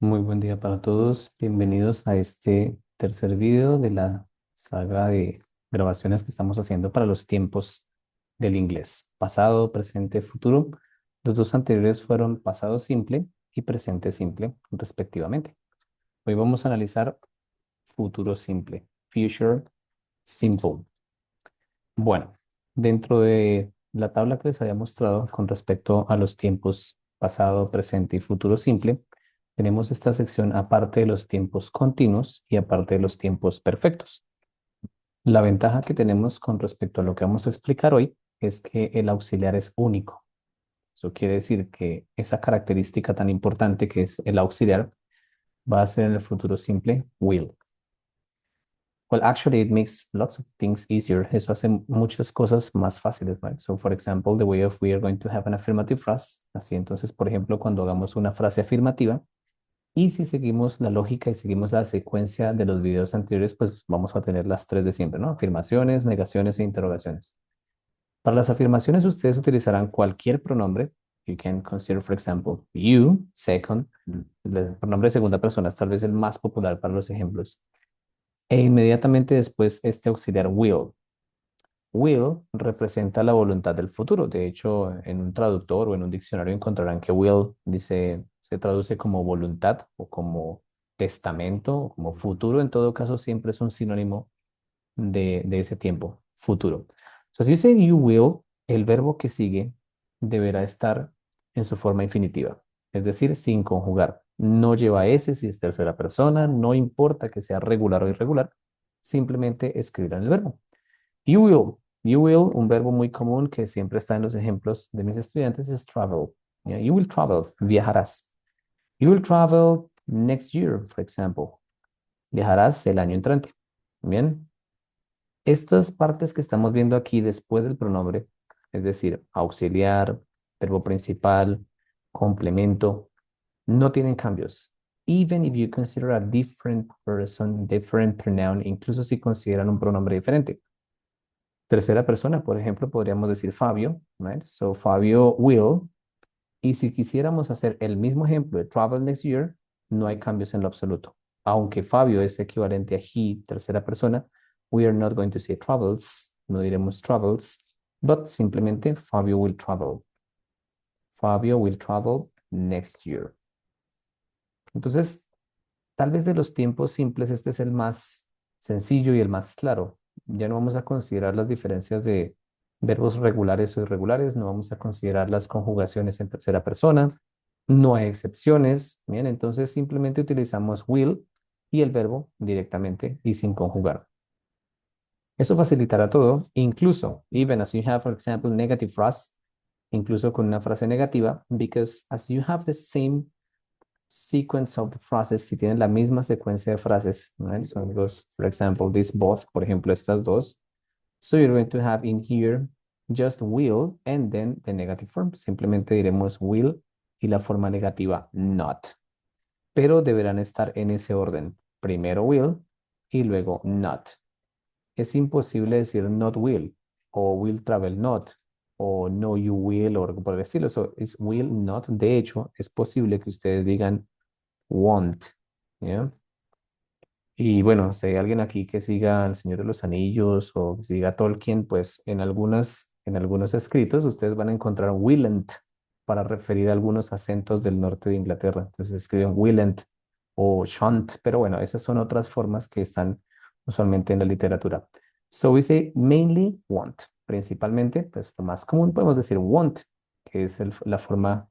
Muy buen día para todos. Bienvenidos a este tercer video de la saga de grabaciones que estamos haciendo para los tiempos del inglés. Pasado, presente, futuro. Los dos anteriores fueron pasado simple y presente simple, respectivamente. Hoy vamos a analizar futuro simple, future simple. Bueno, dentro de la tabla que les había mostrado con respecto a los tiempos pasado, presente y futuro simple, tenemos esta sección aparte de los tiempos continuos y aparte de los tiempos perfectos. La ventaja que tenemos con respecto a lo que vamos a explicar hoy es que el auxiliar es único. Eso quiere decir que esa característica tan importante que es el auxiliar va a ser en el futuro simple will. Well, actually, it makes lots of things easier. Eso hace muchas cosas más fáciles, right? So, for example, the way of we are going to have an affirmative phrase. Así, entonces, por ejemplo, cuando hagamos una frase afirmativa, y si seguimos la lógica y seguimos la secuencia de los videos anteriores, pues vamos a tener las tres de siempre, ¿no? Afirmaciones, negaciones e interrogaciones. Para las afirmaciones, ustedes utilizarán cualquier pronombre. You can consider, for example, you, second. El pronombre de segunda persona es tal vez el más popular para los ejemplos. E inmediatamente después este auxiliar will. Will representa la voluntad del futuro. De hecho, en un traductor o en un diccionario encontrarán que will dice, se traduce como voluntad o como testamento o como futuro. En todo caso, siempre es un sinónimo de ese tiempo, futuro. So, si dice you will, el verbo que sigue deberá estar en su forma infinitiva, es decir, sin conjugar. No lleva S si es tercera persona, no importa que sea regular o irregular, simplemente escribirán el verbo. You will. You will, un verbo muy común que siempre está en los ejemplos de mis estudiantes es travel. Yeah, you will travel, viajarás. You will travel next year, for example. Viajarás el año entrante. Bien. Estas partes que estamos viendo aquí después del pronombre, es decir, auxiliar, verbo principal, complemento, no tienen cambios. Even if you consider a different person, different pronoun, incluso si consideran un pronombre diferente. Tercera persona, por ejemplo, podríamos decir Fabio, right? So Fabio will. Y si quisiéramos hacer el mismo ejemplo de travel next year, no hay cambios en lo absoluto. Aunque Fabio es equivalente a he, tercera persona, we are not going to say travels, no diremos travels, but simplemente Fabio will travel. Fabio will travel next year. Entonces, tal vez de los tiempos simples, este es el más sencillo y el más claro. Ya no vamos a considerar las diferencias de verbos regulares o irregulares, no vamos a considerar las conjugaciones en tercera persona, no hay excepciones. Bien, entonces simplemente utilizamos will y el verbo directamente y sin conjugar. Eso facilitará todo, incluso, even as you have, for example, negative phrase, incluso con una frase negativa, because as you have the same sequence of the phrases, si tienen la misma secuencia de frases, right? So it goes, for example, this both, por ejemplo, estas dos. So you're going to have in here just will and then the negative form. Simplemente diremos will y la forma negativa not. Pero deberán estar en ese orden. Primero will y luego not. Es imposible decir not will o will travel not o no you will o algo por el estilo. So it's will not. De hecho, es posible que ustedes digan won't. ¿Ya? Y bueno, si hay alguien aquí que siga El Señor de los Anillos o que siga Tolkien, pues en algunos escritos ustedes van a encontrar willent para referir a algunos acentos del norte de Inglaterra. Entonces escriben willent o shan't, pero bueno, esas son otras formas que están usualmente en la literatura. So we say mainly want. Principalmente, pues lo más común podemos decir want, que es la forma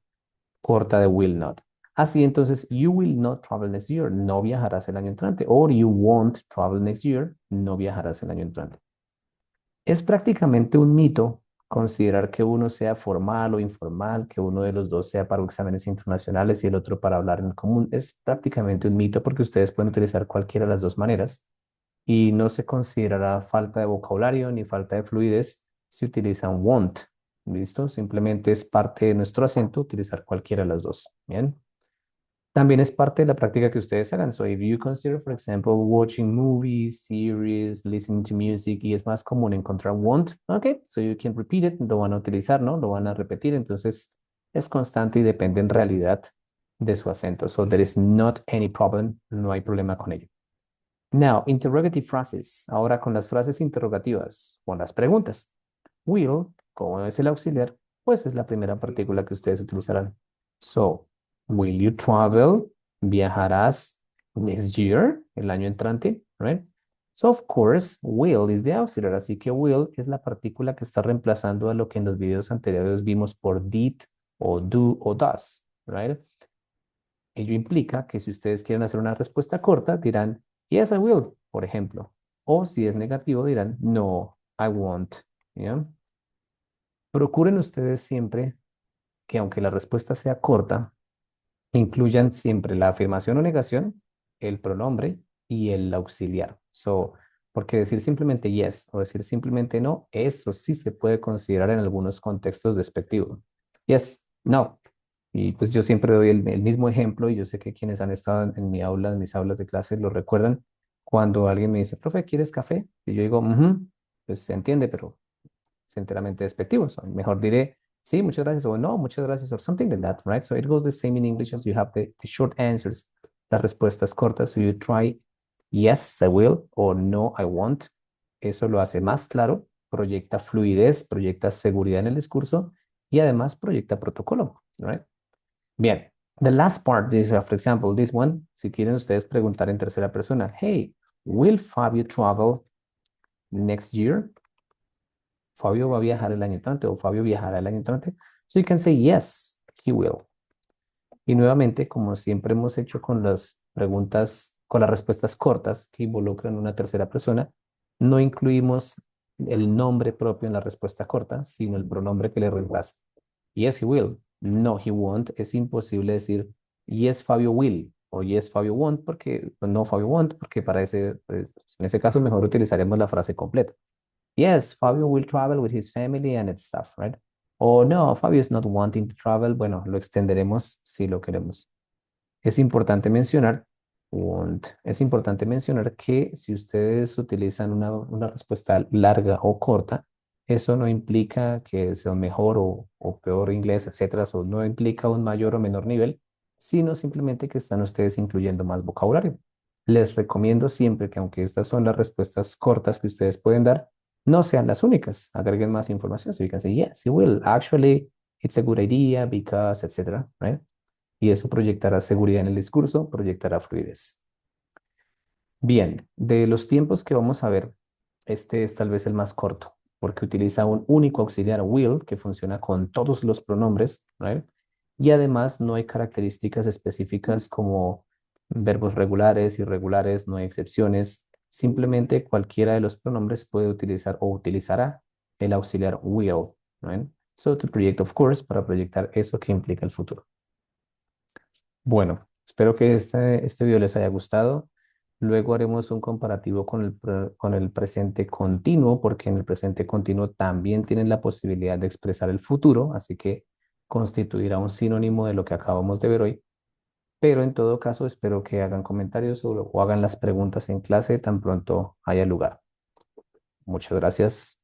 corta de will not. Así entonces, you will not travel next year, no viajarás el año entrante. Or you won't travel next year, no viajarás el año entrante. Es prácticamente un mito considerar que uno sea formal o informal, que uno de los dos sea para exámenes internacionales y el otro para hablar en común. Es prácticamente un mito porque ustedes pueden utilizar cualquiera de las dos maneras y no se considerará falta de vocabulario ni falta de fluidez si utilizan won't. ¿Listo? Simplemente es parte de nuestro acento utilizar cualquiera de las dos. Bien. También es parte de la práctica que ustedes hagan. So if you consider, for example, watching movies, series, listening to music, y es más común encontrar want, ok, so you can repeat it, lo van a utilizar, ¿no? Lo van a repetir, entonces es constante y depende en realidad de su acento. So there is not any problem, no hay problema con ello. Now, interrogative phrases. Ahora con las frases interrogativas, con las preguntas. Will, como es el auxiliar, pues es la primera partícula que ustedes utilizarán. So, will you travel? ¿Viajarás next year? El año entrante, right? So, of course, will is the auxiliar. Así que will es la partícula que está reemplazando a lo que en los videos anteriores vimos por did o do o does, right? Ello implica que si ustedes quieren hacer una respuesta corta, dirán, yes, I will, por ejemplo. O si es negativo, dirán, no, I won't. ¿Ya? Procuren ustedes siempre que aunque la respuesta sea corta, incluyan siempre la afirmación o negación, el pronombre y el auxiliar. So, porque decir simplemente yes o decir simplemente no, eso sí se puede considerar en algunos contextos despectivo. Yes, no. Y pues yo siempre doy el mismo ejemplo y yo sé que quienes han estado en mi aula, en mis aulas de clase, lo recuerdan. Cuando alguien me dice, profe, ¿quieres café? Y yo digo, "Ujú", pues se entiende, pero es enteramente despectivo. So, mejor diré, sí, muchas gracias, o no, muchas gracias, or something like that, right? So it goes the same in English as you have the short answers, las respuestas cortas. So you try, yes, I will, o no, I won't. Eso lo hace más claro, proyecta fluidez, proyecta seguridad en el discurso y además proyecta protocolo, right? Bien. The last part is, for example, this one, si quieren ustedes preguntar en tercera persona, hey, will Fabio travel next year? Fabio va a viajar el año entrante o Fabio viajará el año entrante. So you can say yes, he will. Y nuevamente, como siempre hemos hecho con las preguntas, con las respuestas cortas que involucran una tercera persona, no incluimos el nombre propio en la respuesta corta, sino el pronombre que le reemplaza. Yes, he will. No, he won't. Es imposible decir yes, Fabio will o yes, Fabio won't, porque no, Fabio won't, porque para ese, pues, en ese caso mejor utilizaremos la frase completa. Yes, Fabio will travel with his family and its stuff, right? O no, Fabio is not wanting to travel. Bueno, lo extenderemos si lo queremos. Es importante mencionar, es importante mencionar que si ustedes utilizan una respuesta larga o corta, eso no implica que sea un mejor o peor inglés, etcétera, o no implica un mayor o menor nivel, sino simplemente que están ustedes incluyendo más vocabulario. Les recomiendo siempre que aunque estas son las respuestas cortas que ustedes pueden dar, no sean las únicas. Agreguen más información. So you can say, yes, you will. Actually, it's a good idea because, etcétera, right? Y eso proyectará seguridad en el discurso, proyectará fluidez. Bien, de los tiempos que vamos a ver, este es tal vez el más corto, porque utiliza un único auxiliar will que funciona con todos los pronombres, ¿right? Y además no hay características específicas como verbos regulares, irregulares, no hay excepciones. Simplemente cualquiera de los pronombres puede utilizar o utilizará el auxiliar will, ¿right? So to project, of course, para proyectar eso que implica el futuro. Bueno, espero que este video les haya gustado. Luego haremos un comparativo con con el presente continuo, porque en el presente continuo también tienen la posibilidad de expresar el futuro, así que constituirá un sinónimo de lo que acabamos de ver hoy. Pero en todo caso, espero que hagan comentarios o hagan las preguntas en clase tan pronto haya lugar. Muchas gracias.